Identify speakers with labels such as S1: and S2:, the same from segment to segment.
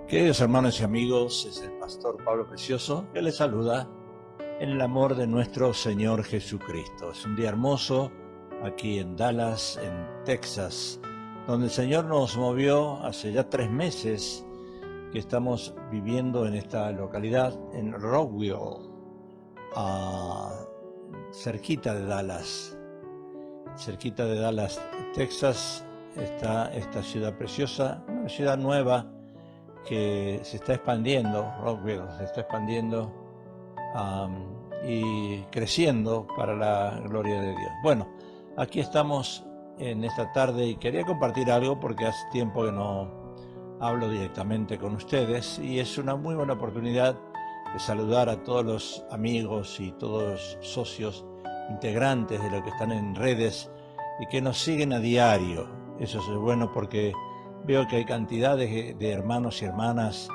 S1: Queridos hermanos y amigos, es el pastor Pablo Precioso que les saluda en el amor de nuestro Señor Jesucristo. Es un día hermoso aquí en Dallas, en Texas, donde el Señor nos movió hace ya 3 meses que estamos viviendo en esta localidad, en Rockville, cerquita de Dallas. Cerquita de Dallas, Texas, está esta ciudad preciosa, una ciudad nueva que se está expandiendo. Rockville se está expandiendo y creciendo para la gloria de Dios. Bueno, aquí estamos en esta tarde y quería compartir algo porque hace tiempo que no hablo directamente con ustedes y es una muy buena oportunidad de saludar a todos los amigos y todos los socios integrantes de lo que están en redes y que nos siguen a diario. Eso es bueno porque veo que hay cantidades de hermanos y hermanas,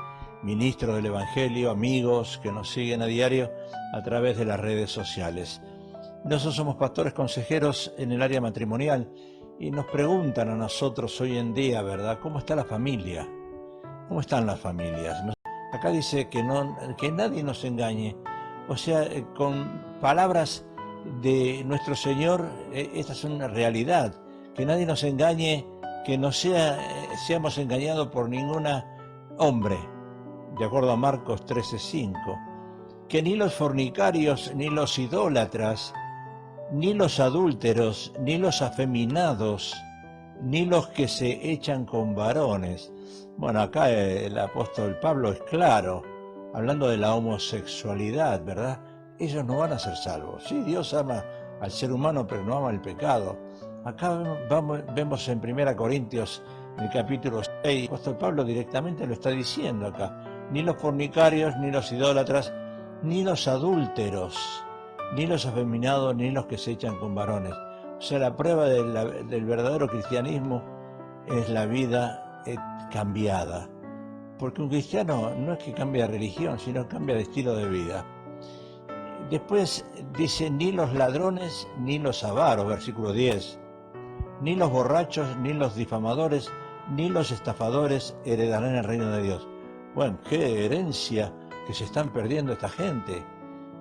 S1: ministros del Evangelio, amigos que nos siguen a diario a través de las redes sociales. Nosotros somos pastores consejeros en el área matrimonial y nos preguntan a nosotros hoy en día, ¿verdad? ¿Cómo está la familia? ¿Cómo están las familias? Acá dice que nadie nos engañe. O sea, con palabras de nuestro Señor, esta es una realidad. Que nadie nos engañe, que no seamos engañados por ningún hombre, de acuerdo a Marcos 13:5, que ni los fornicarios, ni los idólatras, ni los adúlteros, ni los afeminados, ni los que se echan con varones. Bueno, acá el apóstol Pablo es claro, hablando de la homosexualidad, ¿verdad? Ellos no van a ser salvos. Sí, Dios ama al ser humano, pero no ama el pecado. Acá vemos en 1 Corintios, en el capítulo 6, el apóstol Pablo directamente lo está diciendo acá. Ni los fornicarios, ni los idólatras, ni los adúlteros, ni los afeminados, ni los que se echan con varones. O sea, la prueba del verdadero cristianismo es la vida cambiada. Porque un cristiano no es que cambie de religión, sino cambia de estilo de vida. Después dice, ni los ladrones, ni los avaros, versículo 10. Ni los borrachos, ni los difamadores, ni los estafadores heredarán el reino de Dios. Bueno, qué herencia que se están perdiendo esta gente.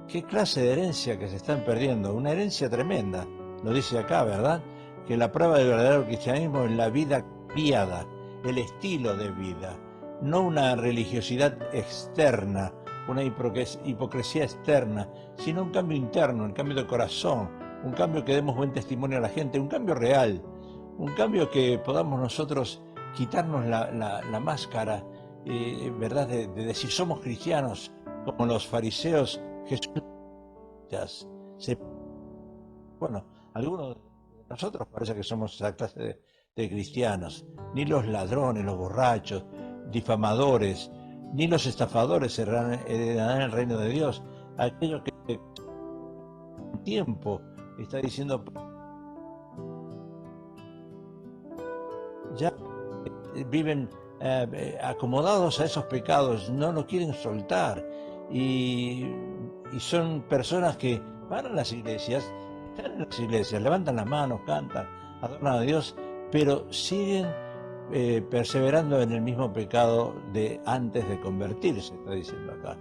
S1: Qué clase de herencia que se están perdiendo. Una herencia tremenda. Lo dice acá, ¿verdad? Que la prueba del verdadero cristianismo es la vida cambiada, el estilo de vida. No una religiosidad externa, una hipocresía externa, sino un cambio interno, un cambio de corazón, un cambio que demos buen testimonio a la gente, un cambio real, un cambio que podamos nosotros quitarnos la máscara, ¿verdad? De decir somos cristianos, como los fariseos. Jesús, bueno, algunos de nosotros parece que somos esa clase de cristianos. Ni los ladrones, los borrachos, difamadores, ni los estafadores heredarán el reino de Dios. Aquellos que tiempo está diciendo ya viven acomodados a esos pecados, no lo quieren soltar y son personas que van a las iglesias, están en las iglesias, levantan las manos, cantan, adoran a Dios, pero siguen perseverando en el mismo pecado de antes de convertirse, está diciendo acá.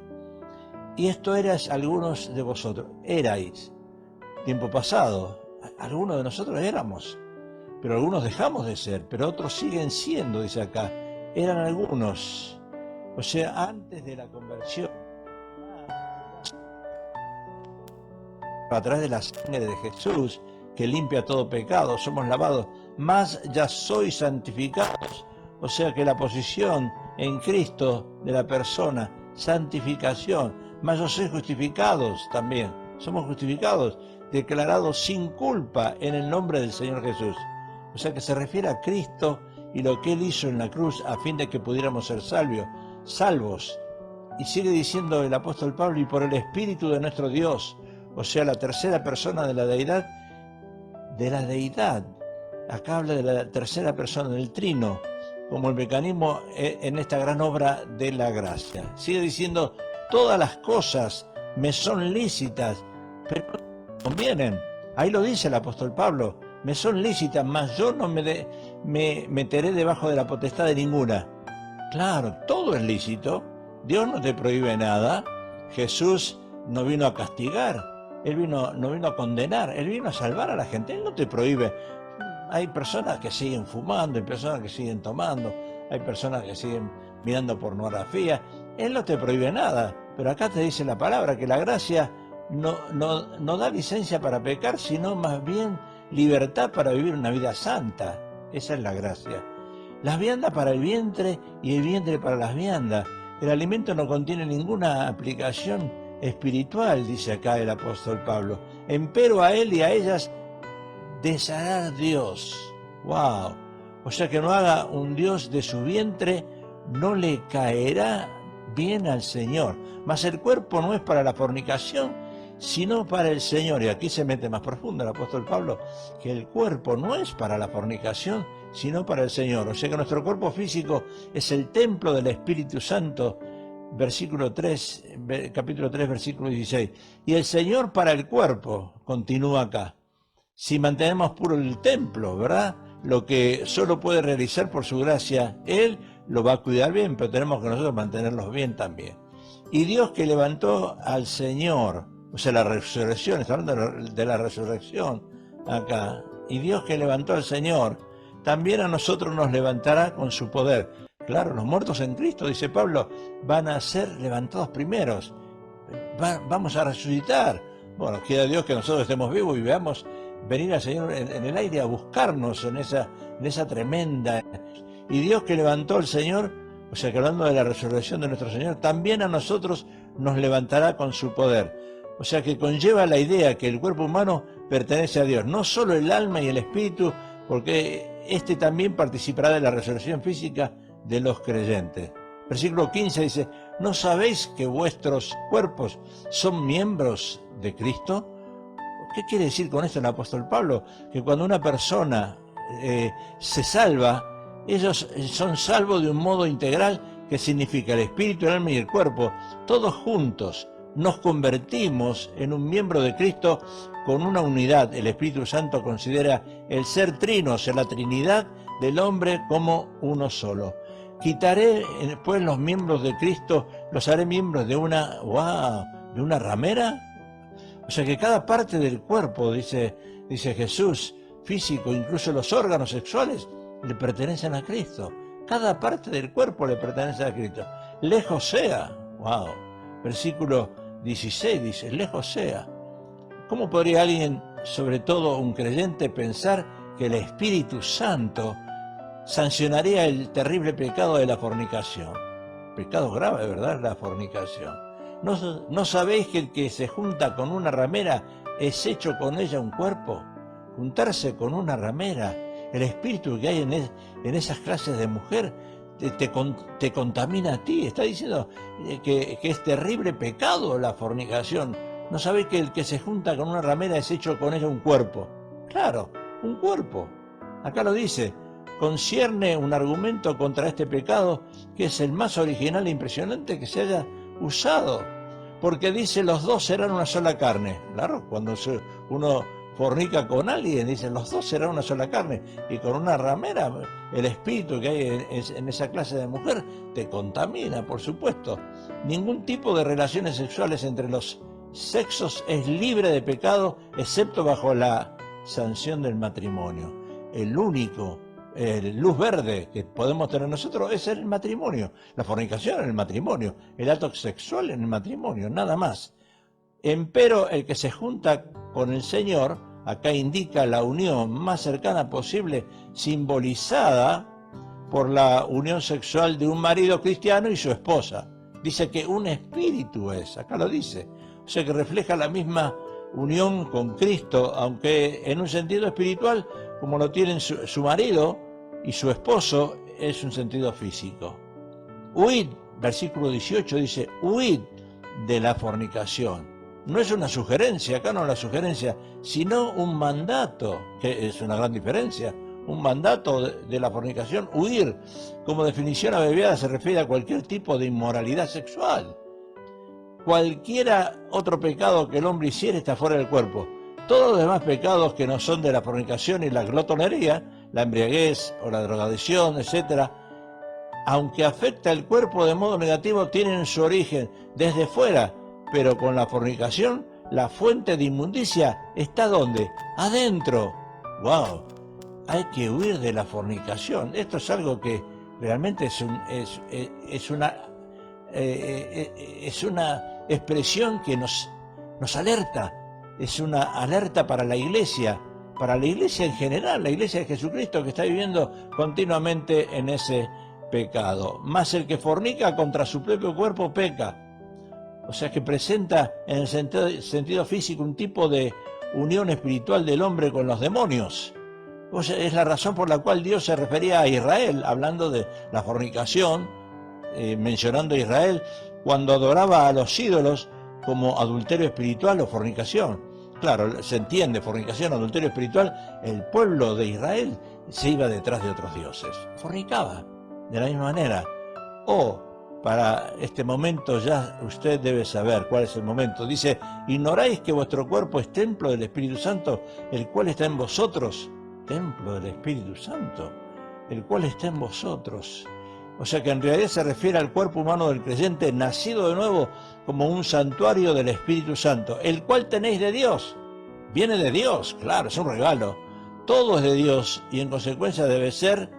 S1: Y esto erais algunos de vosotros, erais, tiempo pasado, algunos de nosotros éramos, pero algunos dejamos de ser, pero otros siguen siendo, dice acá, eran algunos, o sea, antes de la conversión, a través de la sangre de Jesús, que limpia todo pecado, somos lavados, más ya sois santificados, o sea que la posición en Cristo de la persona, santificación, más os sois justificados también, somos justificados, declarados sin culpa en el nombre del Señor Jesús. O sea que se refiere a Cristo y lo que Él hizo en la cruz a fin de que pudiéramos ser salvos. Y sigue diciendo el apóstol Pablo, y por el Espíritu de nuestro Dios, o sea, la tercera persona de la deidad, acá habla de la tercera persona del trino, como el mecanismo en esta gran obra de la gracia. Sigue diciendo, todas las cosas me son lícitas, pero no me convienen. Ahí lo dice el apóstol Pablo, me son lícitas, mas yo no me meteré debajo de la potestad de ninguna. Claro, todo es lícito. Dios no te prohíbe nada. Jesús no vino a castigar. No vino a condenar. Él vino a salvar a la gente. Él no te prohíbe. Hay personas que siguen fumando, hay personas que siguen tomando, hay personas que siguen mirando pornografía. Él no te prohíbe nada. Pero acá te dice la palabra que la gracia no da licencia para pecar, sino más bien libertad para vivir una vida santa. Esa es la gracia. Las viandas para el vientre y el vientre para las viandas. El alimento no contiene ninguna aplicación espiritual, dice acá el apóstol Pablo. Empero a él y a ellas deshará Dios. ¡Wow! O sea, que no haga un Dios de su vientre, no le caerá bien al Señor. Mas el cuerpo no es para la fornicación, sino para el Señor. Y aquí se mete más profundo el apóstol Pablo, que el cuerpo no es para la fornicación, sino para el Señor. O sea que nuestro cuerpo físico es el templo del Espíritu Santo, capítulo 3, versículo 16. Y el Señor para el cuerpo, continúa acá. Si mantenemos puro el templo, ¿verdad? Lo que solo puede realizar por su gracia, Él lo va a cuidar bien, pero tenemos que nosotros mantenerlos bien también. Y Dios que levantó al Señor, o sea, la resurrección, está hablando de la resurrección acá, y Dios que levantó al Señor, también a nosotros nos levantará con su poder. Claro, los muertos en Cristo, dice Pablo, van a ser levantados primeros. Vamos a resucitar. Bueno, quiera Dios que nosotros estemos vivos y veamos venir al Señor en el aire a buscarnos en esa tremenda. Y Dios que levantó al Señor, o sea que hablando de la resurrección de nuestro Señor, también a nosotros nos levantará con su poder. O sea que conlleva la idea que el cuerpo humano pertenece a Dios, no solo el alma y el espíritu, porque este también participará de la resurrección física de los creyentes. Versículo 15 dice, ¿no sabéis que vuestros cuerpos son miembros de Cristo? ¿Qué quiere decir con esto el apóstol Pablo? Que cuando una persona se salva, ellos son salvos de un modo integral, que significa el espíritu, el alma y el cuerpo, todos juntos nos convertimos en un miembro de Cristo con una unidad. El Espíritu Santo considera el ser trino, o sea, la Trinidad del hombre como uno solo. Quitaré pues los miembros de Cristo, los haré miembros de una ramera. O sea que cada parte del cuerpo, dice Jesús, físico, incluso los órganos sexuales, le pertenecen a Cristo. Cada parte del cuerpo le pertenece a Cristo. Lejos sea, versículo 16 dice, lejos sea. ¿Cómo podría alguien, sobre todo un creyente, pensar que el Espíritu Santo sancionaría el terrible pecado de la fornicación? Pecado grave, ¿verdad? La fornicación. ¿No sabéis que el que se junta con una ramera es hecho con ella un cuerpo? Juntarse con una ramera, el espíritu que hay en esas clases de mujer te contamina a ti. Está diciendo que es terrible pecado la fornicación. ¿No sabéis que el que se junta con una ramera es hecho con ella un cuerpo? Claro, un cuerpo. Acá lo dice. Concierne un argumento contra este pecado que es el más original e impresionante que se haya usado, porque dice los dos serán una sola carne. Claro, cuando uno fornica con alguien, dice los dos serán una sola carne, y con una ramera, el espíritu que hay en esa clase de mujer te contamina, por supuesto. Ningún tipo de relaciones sexuales entre los sexos es libre de pecado, excepto bajo la sanción del matrimonio. El único luz verde que podemos tener nosotros es el matrimonio, la fornicación en el matrimonio, el acto sexual en el matrimonio, nada más. Empero el que se junta con el Señor, acá indica la unión más cercana posible, simbolizada por la unión sexual de un marido cristiano y su esposa. Dice que un espíritu es, acá lo dice, o sea que refleja la misma unión con Cristo, aunque en un sentido espiritual, como lo tienen su marido y su esposo, es un sentido físico. Huid, versículo 18 dice, huid de la fornicación. No es una sugerencia, acá no es la sugerencia, sino un mandato, que es una gran diferencia. Un mandato de la fornicación, huir. Como definición abreviada se refiere a cualquier tipo de inmoralidad sexual. Cualquiera otro pecado que el hombre hiciera está fuera del cuerpo. Todos los demás pecados que no son de la fornicación y la glotonería, la embriaguez o la drogadicción, etc., aunque afecta el cuerpo de modo negativo, tienen su origen desde fuera, pero con la fornicación, la fuente de inmundicia está ¿dónde? Adentro. ¡Wow! Hay que huir de la fornicación. Esto es algo que realmente es una expresión que nos alerta. Es una alerta para la iglesia en general, la iglesia de Jesucristo que está viviendo continuamente en ese pecado. Más el que fornica contra su propio cuerpo peca. O sea que presenta en el sentido físico un tipo de unión espiritual del hombre con los demonios. O sea, es la razón por la cual Dios se refería a Israel, hablando de la fornicación, mencionando a Israel, cuando adoraba a los ídolos como adulterio espiritual o fornicación. Claro, se entiende, fornicación, adulterio espiritual, el pueblo de Israel se iba detrás de otros dioses, fornicaba de la misma manera. Para este momento ya usted debe saber cuál es el momento. Dice, ¿ignoráis que vuestro cuerpo es templo del Espíritu Santo, el cual está en vosotros? Templo del Espíritu Santo, el cual está en vosotros. O sea que en realidad se refiere al cuerpo humano del creyente nacido de nuevo como un santuario del Espíritu Santo, el cual tenéis de Dios. Viene de Dios, claro, es un regalo. Todo es de Dios y en consecuencia debe ser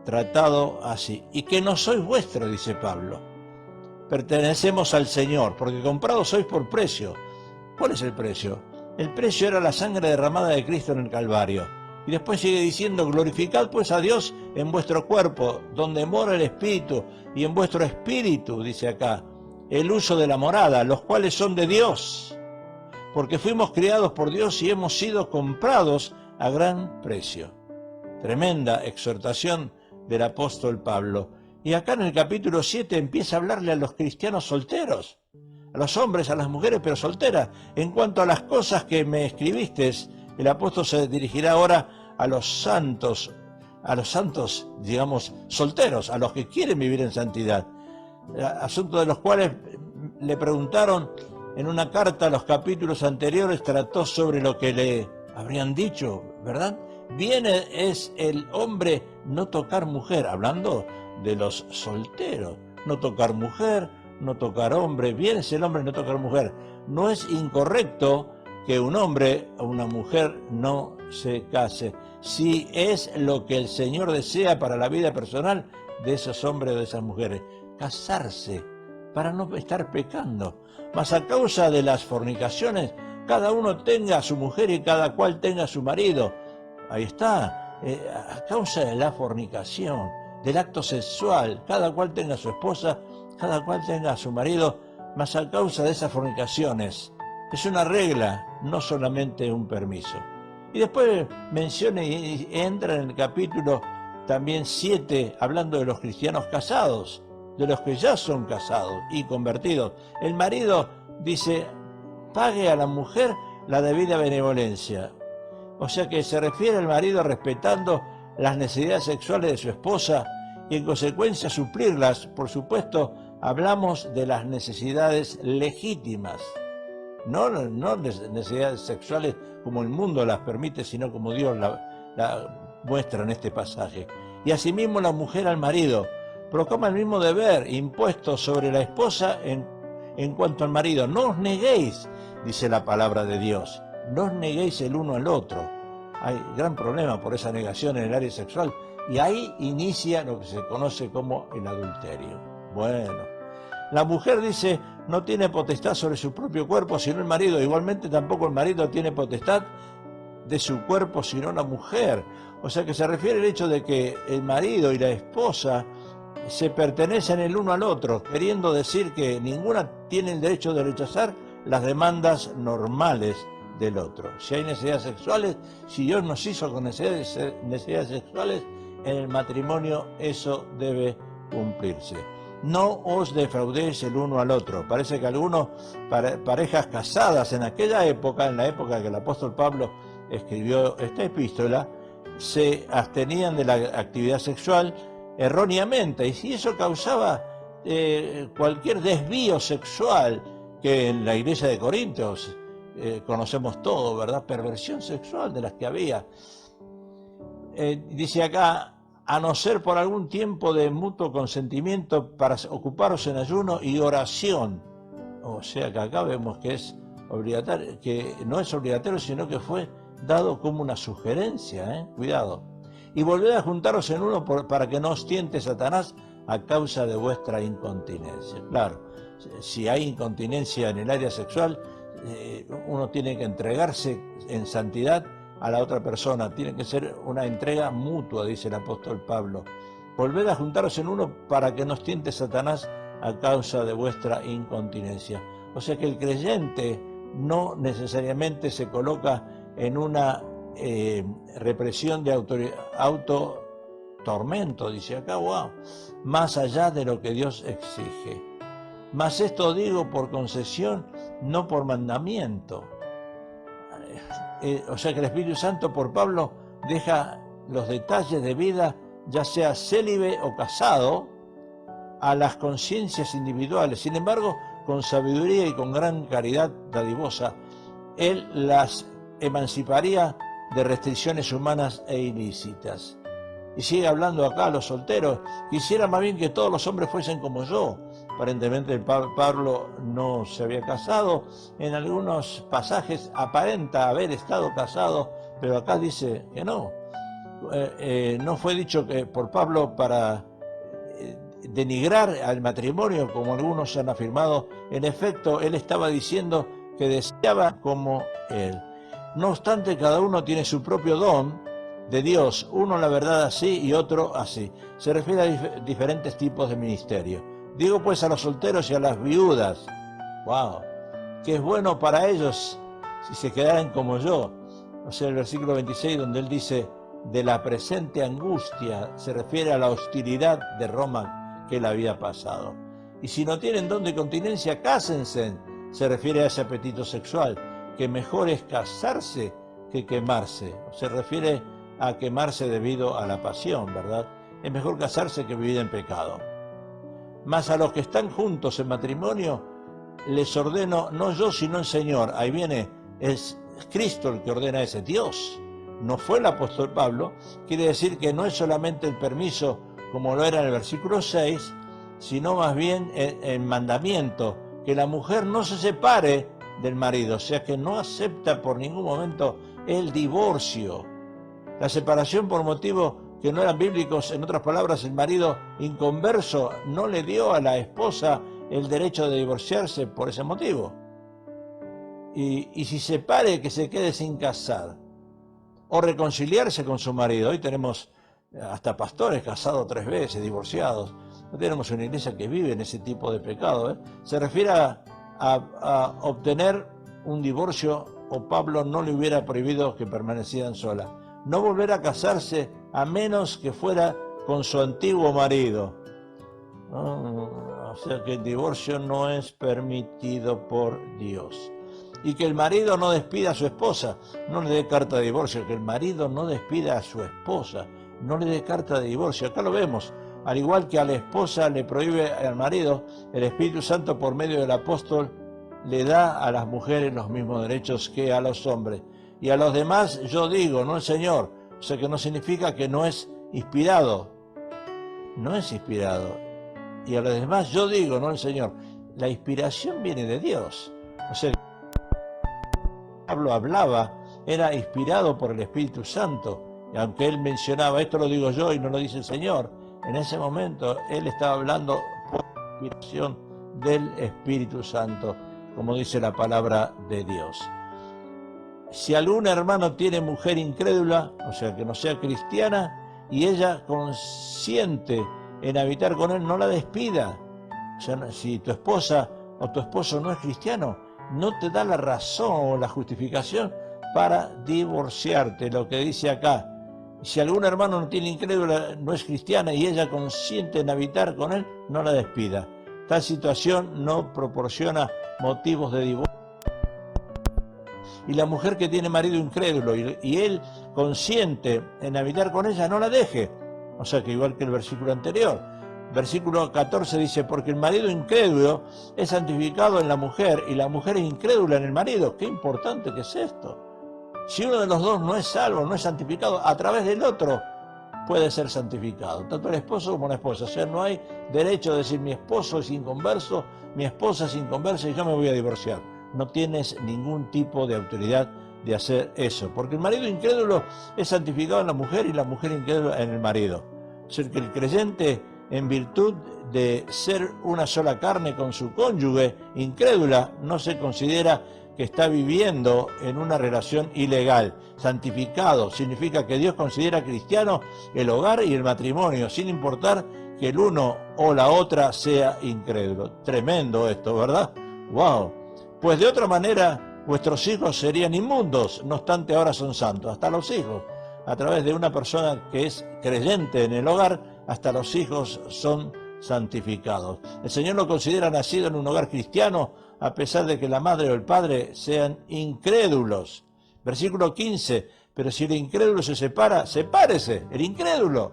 S1: tratado así. Y que no sois vuestro, dice Pablo. Pertenecemos al Señor, porque comprados sois por precio. ¿Cuál es el precio? El precio era la sangre derramada de Cristo en el Calvario. Y después sigue diciendo, glorificad pues a Dios en vuestro cuerpo, donde mora el Espíritu, y en vuestro espíritu, dice acá, el uso de la morada, los cuales son de Dios, porque fuimos criados por Dios y hemos sido comprados a gran precio. Tremenda exhortación del apóstol Pablo. Y acá en el capítulo 7 empieza a hablarle a los cristianos solteros, a los hombres, a las mujeres, pero solteras. En cuanto a las cosas que me escribiste, el apóstol se dirigirá ahora a los santos, digamos, solteros, a los que quieren vivir en santidad. Asunto de los cuales le preguntaron en una carta, los capítulos anteriores trató sobre lo que le habrían dicho, ¿verdad? Bien es el hombre no tocar mujer, hablando de los solteros, no tocar mujer, no tocar hombre, bien es el hombre no tocar mujer. No es incorrecto que un hombre o una mujer no se case, si es lo que el Señor desea para la vida personal de esos hombres o de esas mujeres, casarse para no estar pecando. Mas a causa de las fornicaciones, cada uno tenga a su mujer y cada cual tenga a su marido. Ahí está, a causa de la fornicación, del acto sexual, cada cual tenga a su esposa, cada cual tenga a su marido, mas a causa de esas fornicaciones. Es una regla, no solamente un permiso. Y después menciona y entra en el capítulo también 7, hablando de los cristianos casados, de los que ya son casados y convertidos. El marido dice, pague a la mujer la debida benevolencia. O sea que se refiere al marido respetando las necesidades sexuales de su esposa y en consecuencia suplirlas. Por supuesto, hablamos de las necesidades legítimas, no necesidades sexuales como el mundo las permite, sino como Dios la muestra en este pasaje. Y asimismo la mujer al marido proclama el mismo deber impuesto sobre la esposa en cuanto al marido. No os neguéis, dice la palabra de Dios, no os neguéis el uno al otro. Hay gran problema por esa negación en el área sexual y ahí inicia lo que se conoce como el adulterio. Bueno, la mujer dice no tiene potestad sobre su propio cuerpo sino el marido. Igualmente tampoco el marido tiene potestad de su cuerpo sino la mujer. O sea que se refiere al hecho de que el marido y la esposa se pertenecen el uno al otro, queriendo decir que ninguna tiene el derecho de rechazar las demandas normales del otro. Si hay necesidades sexuales, si Dios nos hizo con necesidades sexuales, en el matrimonio eso debe cumplirse. No os defraudéis el uno al otro. Parece que algunos parejas casadas en aquella época, en la época que el apóstol Pablo escribió esta epístola, se abstenían de la actividad sexual erróneamente, y si eso causaba cualquier desvío sexual, que en la iglesia de Corintios conocemos todo, ¿verdad? Perversión sexual de las que había. Dice acá, a no ser por algún tiempo de mutuo consentimiento para ocuparos en ayuno y oración. O sea que acá vemos que es obligatorio, que no es obligatorio, sino que fue dado como una sugerencia, cuidado. Y volved a juntaros en uno para que no os tiente Satanás a causa de vuestra incontinencia. Claro, si hay incontinencia en el área sexual, uno tiene que entregarse en santidad a la otra persona. Tiene que ser una entrega mutua, dice el apóstol Pablo. Volved a juntaros en uno para que no os tiente Satanás a causa de vuestra incontinencia. O sea que el creyente no necesariamente se coloca en una represión de autotormento, dice acá, wow, más allá de lo que Dios exige. Mas esto digo por concesión, no por mandamiento. O sea que el Espíritu Santo por Pablo deja los detalles de vida, ya sea célibe o casado, a las conciencias individuales. Sin embargo, con sabiduría y con gran caridad dadivosa, él las emanciparía de restricciones humanas e ilícitas. Y sigue hablando acá a los solteros: quisiera más bien que todos los hombres fuesen como yo. Aparentemente Pablo no se había casado, en algunos pasajes aparenta haber estado casado, pero acá dice que no. No fue dicho que por Pablo para denigrar al matrimonio, como algunos han afirmado. En efecto, él estaba diciendo que deseaba como él. No obstante, cada uno tiene su propio don de Dios, uno la verdad así y otro así. Se refiere a diferentes tipos de ministerio. Digo pues a los solteros y a las viudas, wow, que es bueno para ellos si se quedaran como yo. O sea, el versículo 26, donde él dice, de la presente angustia, se refiere a la hostilidad de Roma que él había pasado. Y si no tienen don de continencia, cásense. Se refiere a ese apetito sexual, que mejor es casarse que quemarse. Se refiere a quemarse debido a la pasión, ¿verdad? Es mejor casarse que vivir en pecado. Mas a los que están juntos en matrimonio, les ordeno, no yo, sino el Señor. Ahí viene, es Cristo el que ordena ese, Dios. No fue el apóstol Pablo. Quiere decir que no es solamente el permiso, como lo era en el versículo 6, sino más bien el mandamiento, que la mujer no se separe del marido, o sea que no acepta por ningún momento el divorcio. La separación por motivos que no eran bíblicos, en otras palabras, el marido inconverso no le dio a la esposa el derecho de divorciarse por ese motivo. Y si separe, que se quede sin casar. O reconciliarse con su marido. Hoy tenemos hasta pastores casados 3 veces, divorciados. No tenemos una iglesia que vive en ese tipo de pecado. Se refiere a obtener un divorcio, o Pablo no le hubiera prohibido que permanecieran solas. No volver a casarse a menos que fuera con su antiguo marido. O sea que el divorcio no es permitido por Dios. Y que el marido no despida a su esposa, no le dé carta de divorcio, que el marido no despida a su esposa, no le dé carta de divorcio. Acá lo vemos, al igual que a la esposa le prohíbe al marido, el Espíritu Santo por medio del apóstol le da a las mujeres los mismos derechos que a los hombres. Y a los demás yo digo, no el Señor. O sea que no significa que no es inspirado. No es inspirado. Y a los demás yo digo, no el Señor. La inspiración viene de Dios. O sea, Pablo hablaba, era inspirado por el Espíritu Santo. Y aunque él mencionaba, esto lo digo yo y no lo dice el Señor, en ese momento él estaba hablando por inspiración del Espíritu Santo, como dice la palabra de Dios. Si algún hermano tiene mujer incrédula, o sea que no sea cristiana, y ella consiente en habitar con él, no la despida. O sea, si tu esposa o tu esposo no es cristiano, no te da la razón o la justificación para divorciarte. Lo que dice acá, si algún hermano no tiene incrédula, no es cristiana, y ella consiente en habitar con él, no la despida. Tal situación no proporciona motivos de divorcio. Y la mujer que tiene marido incrédulo y él consiente en habitar con ella, no la deje. O sea que igual que el versículo anterior. Versículo 14 dice, porque el marido incrédulo es santificado en la mujer y la mujer es incrédula en el marido. Qué importante que es esto. Si uno de los dos no es salvo, no es santificado a través del otro, puede ser santificado, tanto el esposo como la esposa. O sea, no hay derecho a decir mi esposo es inconverso, mi esposa es inconversa y yo me voy a divorciar. No tienes ningún tipo de autoridad de hacer eso, porque el marido incrédulo es santificado en la mujer y la mujer incrédula en el marido. Es decir, que el creyente, en virtud de ser una sola carne con su cónyuge incrédula, no se considera que está viviendo en una relación ilegal. Santificado significa que Dios considera cristiano el hogar y el matrimonio, sin importar que el uno o la otra sea incrédulo. Tremendo esto, ¿verdad? ¡Wow! Pues de otra manera, vuestros hijos serían inmundos, no obstante ahora son santos. Hasta los hijos, a través de una persona que es creyente en el hogar, hasta los hijos son santificados. El Señor lo considera nacido en un hogar cristiano, a pesar de que la madre o el padre sean incrédulos. Versículo 15, pero si el incrédulo se separa, sepárese, el incrédulo,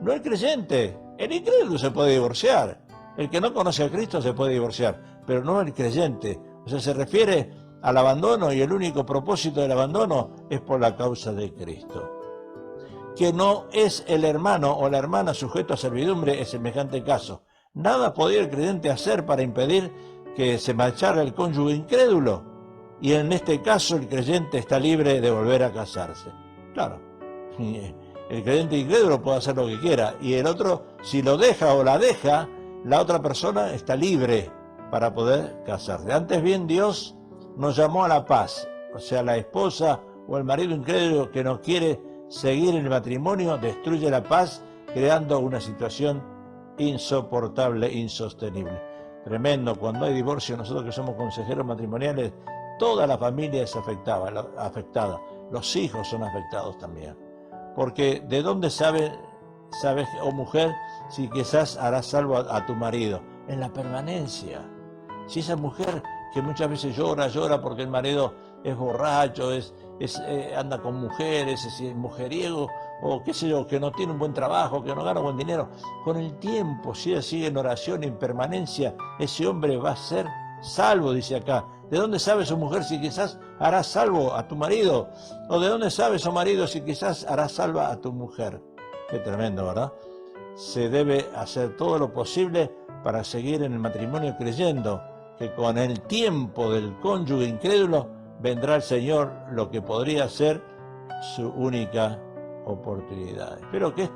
S1: no el creyente. El incrédulo se puede divorciar, el que no conoce a Cristo se puede divorciar, pero no el creyente. O sea, se refiere al abandono y el único propósito del abandono es por la causa de Cristo. Que no es el hermano o la hermana sujeto a servidumbre en semejante caso. Nada podía el creyente hacer para impedir que se marchara el cónyuge incrédulo, y en este caso el creyente está libre de volver a casarse. Claro, el creyente incrédulo puede hacer lo que quiera, y el otro, si lo deja o la deja, la otra persona está libre para poder casarse. Antes bien, Dios nos llamó a la paz, o sea, la esposa o el marido incrédulo que no quiere seguir el matrimonio destruye la paz, creando una situación insoportable, insostenible. Tremendo, cuando hay divorcio, nosotros que somos consejeros matrimoniales, toda la familia es afectada, los hijos son afectados también. Porque ¿de dónde sabes, oh mujer, si quizás harás salvo a tu marido? En la permanencia. Si esa mujer que muchas veces llora porque el marido es borracho, anda con mujeres, es mujeriego, o qué sé yo, que no tiene un buen trabajo, que no gana buen dinero, con el tiempo, si ella sigue en oración, en permanencia, ese hombre va a ser salvo, dice acá. ¿De dónde sabes, oh mujer, si quizás harás salvo a tu marido? ¿O de dónde sabes, oh marido, si quizás harás salva a tu mujer? Qué tremendo, ¿verdad? Se debe hacer todo lo posible para seguir en el matrimonio creyendo que con el tiempo del cónyuge incrédulo vendrá el Señor, lo que podría ser su única oportunidad. Espero que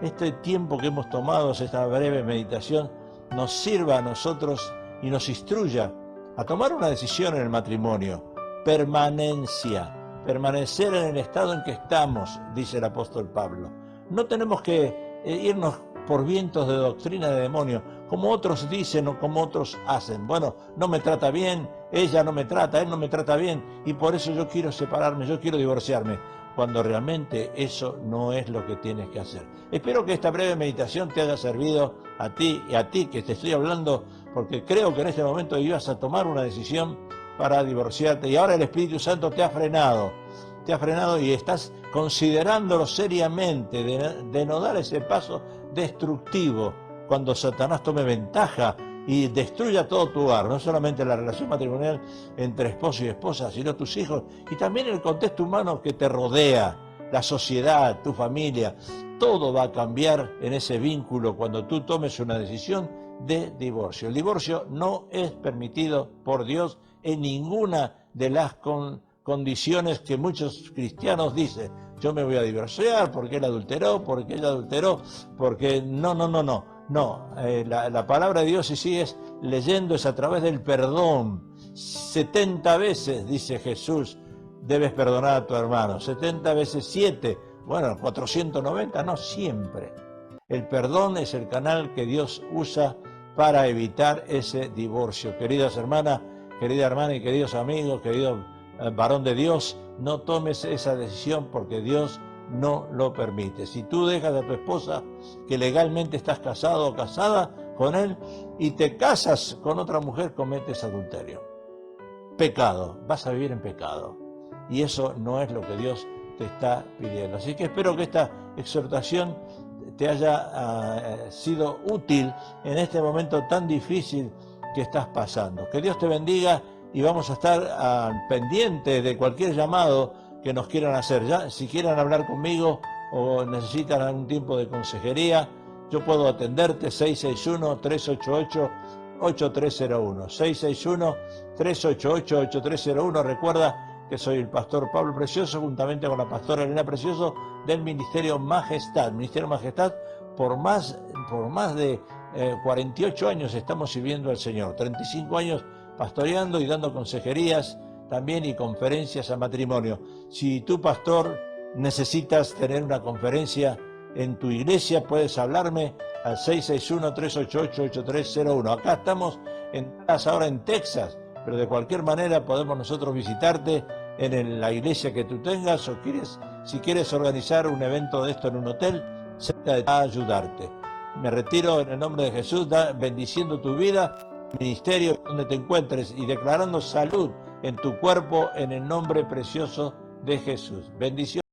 S1: este tiempo que hemos tomado, esta breve meditación, nos sirva a nosotros y nos instruya a tomar una decisión en el matrimonio. Permanencia, permanecer en el estado en que estamos, dice el apóstol Pablo. No tenemos que irnos por vientos de doctrina de demonio, como otros dicen o como otros hacen. Bueno, no me trata bien, ella no me trata, él no me trata bien, y por eso yo quiero separarme, yo quiero divorciarme, cuando realmente eso no es lo que tienes que hacer. Espero que esta breve meditación te haya servido a ti y a ti que te estoy hablando, porque creo que en este momento ibas a tomar una decisión para divorciarte, y ahora el Espíritu Santo te ha frenado y estás considerándolo seriamente, de no dar ese paso destructivo cuando Satanás tome ventaja y destruya todo tu hogar, no solamente la relación matrimonial entre esposo y esposa, sino tus hijos y también el contexto humano que te rodea, la sociedad, tu familia. Todo va a cambiar en ese vínculo cuando tú tomes una decisión de divorcio. El divorcio no es permitido por Dios en ninguna de las condiciones que muchos cristianos dicen. Yo me voy a divorciar porque él adulteró, porque ella adulteró, porque no. No, la palabra de Dios, si sigues leyendo, es a través del perdón. 70 veces, dice Jesús, debes perdonar a tu hermano. 70 veces 7, bueno, 490, no siempre. El perdón es el canal que Dios usa para evitar ese divorcio. Queridas hermanas, querida hermana y queridos amigos, querido varón de Dios, no tomes esa decisión porque Dios no lo permite. Si tú dejas a tu esposa, que legalmente estás casado o casada con él, y te casas con otra mujer, cometes adulterio. Pecado, vas a vivir en pecado. Y eso no es lo que Dios te está pidiendo. Así que espero que esta exhortación te haya sido útil en este momento tan difícil que estás pasando. Que Dios te bendiga y vamos a estar pendientes de cualquier llamado que nos quieran hacer. Ya, si quieren hablar conmigo, o necesitan algún tipo de consejería, yo puedo atenderte. 661-388-8301, 661-388-8301. Recuerda que soy el pastor Pablo Precioso, juntamente con la pastora Elena Precioso, del Ministerio Majestad. Ministerio Majestad, por más de 48 años estamos sirviendo al Señor, 35 años pastoreando y dando consejerías también y conferencias a matrimonio. Si tú, pastor, necesitas tener una conferencia en tu iglesia, puedes hablarme al 661-388-8301. Acá estamos ahora en Texas, pero de cualquier manera podemos nosotros visitarte en la iglesia que tú tengas, o si quieres organizar un evento de esto en un hotel, cerca de ayudarte. Me retiro en el nombre de Jesús, bendiciendo tu vida, ministerio donde te encuentres y declarando salud en tu cuerpo en el nombre precioso de Jesús. Bendiciones.